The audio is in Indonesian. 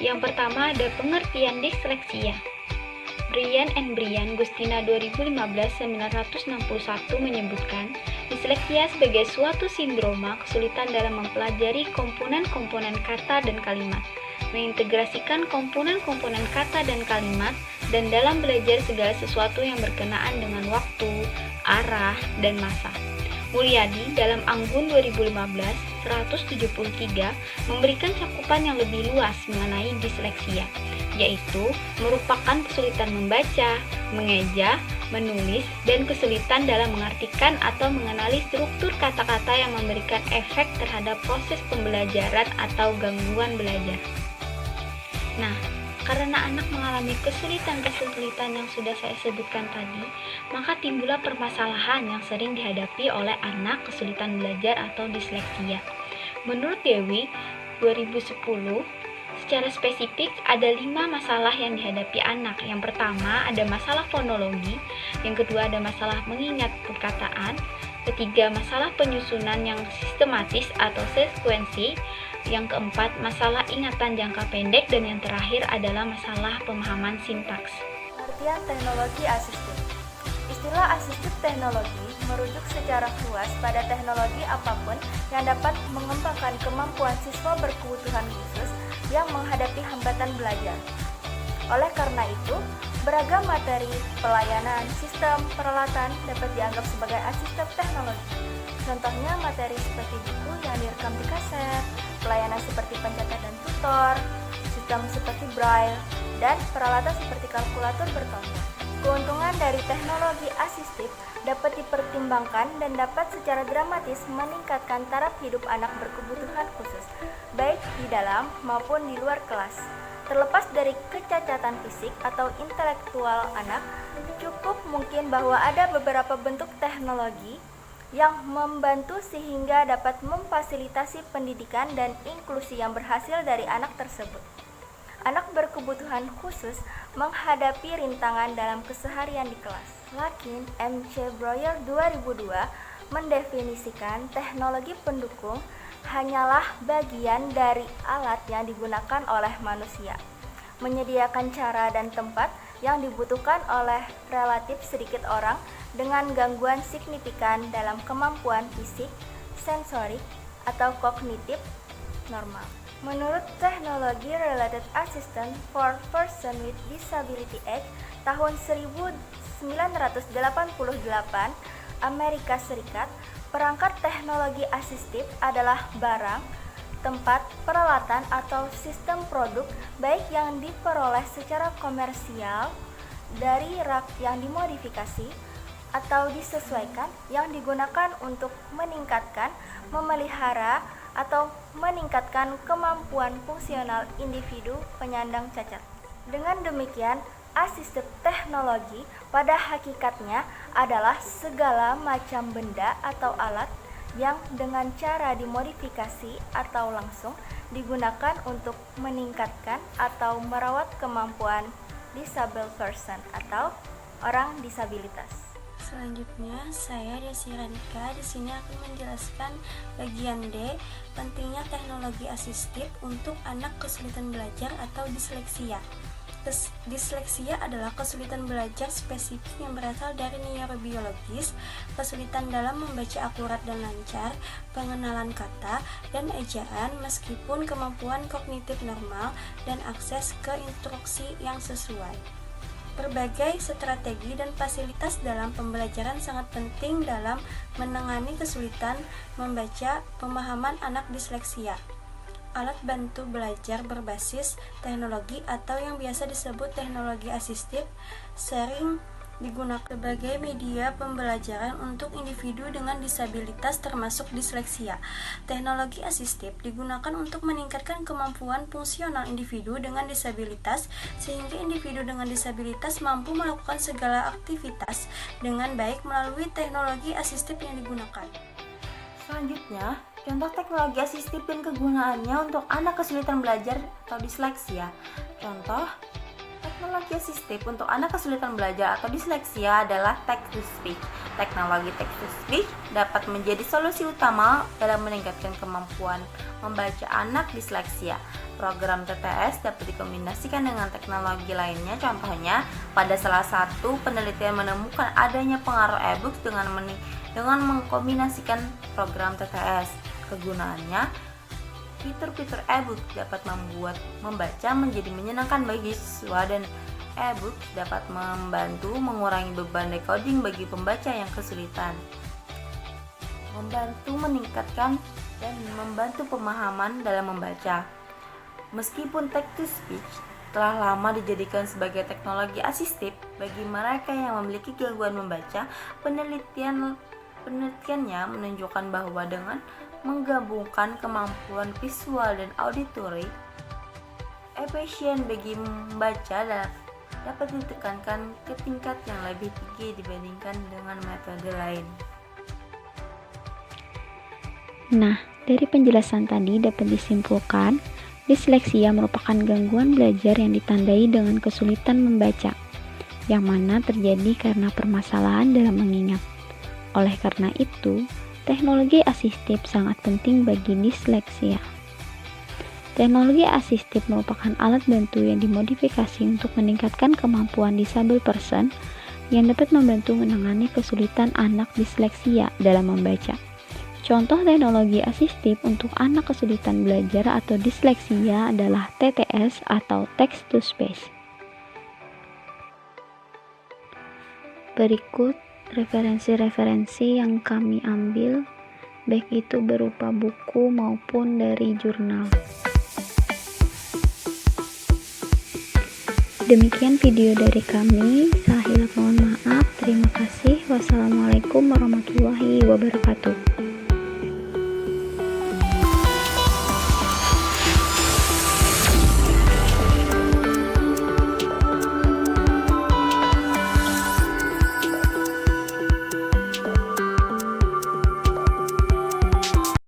Yang pertama ada pengertian disleksia. Brian and Brian Gustina 2015-961 menyebutkan disleksia sebagai suatu sindroma kesulitan dalam mempelajari komponen-komponen kata dan kalimat, mengintegrasikan komponen-komponen kata dan kalimat, dan dalam belajar segala sesuatu yang berkenaan dengan waktu, arah, dan masa. Mulyadi dalam Anggun 2015-173 memberikan cakupan yang lebih luas mengenai disleksia, yaitu merupakan kesulitan membaca, mengeja, menulis, dan kesulitan dalam mengartikan atau mengenali struktur kata-kata yang memberikan efek terhadap proses pembelajaran atau gangguan belajar. Nah, karena anak mengalami kesulitan-kesulitan yang sudah saya sebutkan tadi, maka timbullah permasalahan yang sering dihadapi oleh anak kesulitan belajar atau disleksia. Menurut Dewi, 2010, secara spesifik ada 5 masalah yang dihadapi anak. Yang pertama ada masalah fonologi, yang kedua ada masalah mengingat perkataan, ketiga masalah penyusunan yang sistematis atau sekuensi, yang keempat masalah ingatan jangka pendek, dan yang terakhir adalah masalah pemahaman sintaks. Pengertian teknologi asistif. Istilah asistif teknologi merujuk secara luas pada teknologi apapun yang dapat mengembangkan kemampuan siswa berkebutuhan khusus yang menghadapi hambatan belajar. Oleh karena itu, beragam materi, pelayanan, sistem, peralatan dapat dianggap sebagai asistif teknologi. Contohnya materi seperti buku yang direkam di kaset, pelayanan seperti pencatat dan tutor, sistem seperti braille, dan peralatan seperti kalkulator bertombol. Keuntungan dari teknologi asistif dapat dipertimbangkan dan dapat secara dramatis meningkatkan taraf hidup anak berkebutuhan khusus, baik di dalam maupun di luar kelas. Terlepas dari kecacatan fisik atau intelektual anak, cukup mungkin bahwa ada beberapa bentuk teknologi yang membantu sehingga dapat memfasilitasi pendidikan dan inklusi yang berhasil dari anak tersebut. Anak berkebutuhan khusus menghadapi rintangan dalam keseharian di kelas. Lakin M.C. Breuer 2002 mendefinisikan teknologi pendukung hanyalah bagian dari alat yang digunakan oleh manusia, menyediakan cara dan tempat yang dibutuhkan oleh relatif sedikit orang dengan gangguan signifikan dalam kemampuan fisik, sensorik, atau kognitif normal. Menurut Technology Related Assistance for Persons with Disability Act tahun 1988, Amerika Serikat, perangkat teknologi asistif adalah barang, tempat, peralatan, atau sistem produk baik yang diperoleh secara komersial dari rak yang dimodifikasi atau disesuaikan yang digunakan untuk meningkatkan, memelihara, atau meningkatkan kemampuan fungsional individu penyandang cacat. Dengan demikian, asistif teknologi pada hakikatnya adalah segala macam benda atau alat yang dengan cara dimodifikasi atau langsung digunakan untuk meningkatkan atau merawat kemampuan disabled person atau orang disabilitas. Selanjutnya, saya Desi Ranika di sini akan menjelaskan bagian D, pentingnya teknologi asistif untuk anak kesulitan belajar atau disleksia. Disleksia adalah kesulitan belajar spesifik yang berasal dari neurobiologis, kesulitan dalam membaca akurat dan lancar, pengenalan kata dan ejaan meskipun kemampuan kognitif normal dan akses ke instruksi yang sesuai. Berbagai strategi dan fasilitas dalam pembelajaran sangat penting dalam menangani kesulitan membaca pemahaman anak disleksia. Alat bantu belajar berbasis teknologi atau yang biasa disebut teknologi asistif sering digunakan sebagai media pembelajaran untuk individu dengan disabilitas termasuk disleksia. Teknologi asistif digunakan untuk meningkatkan kemampuan fungsional individu dengan disabilitas sehingga individu dengan disabilitas mampu melakukan segala aktivitas dengan baik melalui teknologi asistif yang digunakan. Selanjutnya, contoh teknologi asistif dan kegunaannya untuk anak kesulitan belajar atau disleksia. Contoh teknologi asistif untuk anak kesulitan belajar atau disleksia adalah text to speech. Teknologi text-to-speech dapat menjadi solusi utama dalam meningkatkan kemampuan membaca anak disleksia. Program TTS dapat dikombinasikan dengan teknologi lainnya. Contohnya, pada salah satu penelitian menemukan adanya pengaruh e-books dengan mengkombinasikan program TTS. Kegunaannya, fitur-fitur e-book dapat membuat membaca menjadi menyenangkan bagi siswa, dan e-book dapat membantu mengurangi beban decoding bagi pembaca yang kesulitan, membantu meningkatkan dan membantu pemahaman dalam membaca. Meskipun text-to-speech telah lama dijadikan sebagai teknologi asistif bagi mereka yang memiliki gangguan membaca, penelitiannya menunjukkan bahwa dengan menggabungkan kemampuan visual dan auditory, efisien bagi membaca dapat ditekankan ke tingkat yang lebih tinggi dibandingkan dengan metode lain. Nah, dari penjelasan tadi dapat disimpulkan, disleksia merupakan gangguan belajar yang ditandai dengan kesulitan membaca, yang mana terjadi karena permasalahan dalam mengingat. Oleh karena itu, teknologi asistif sangat penting bagi disleksia. Teknologi asistif merupakan alat bantu yang dimodifikasi untuk meningkatkan kemampuan disable person yang dapat membantu menangani kesulitan anak disleksia dalam membaca. Contoh teknologi asistif untuk anak kesulitan belajar atau disleksia adalah TTS atau text-to-speech. Berikut referensi-referensi yang kami ambil, baik itu berupa buku maupun dari jurnal. Demikian video dari kami. Saya mohon maaf. Terima kasih. Wassalamualaikum warahmatullahi wabarakatuh.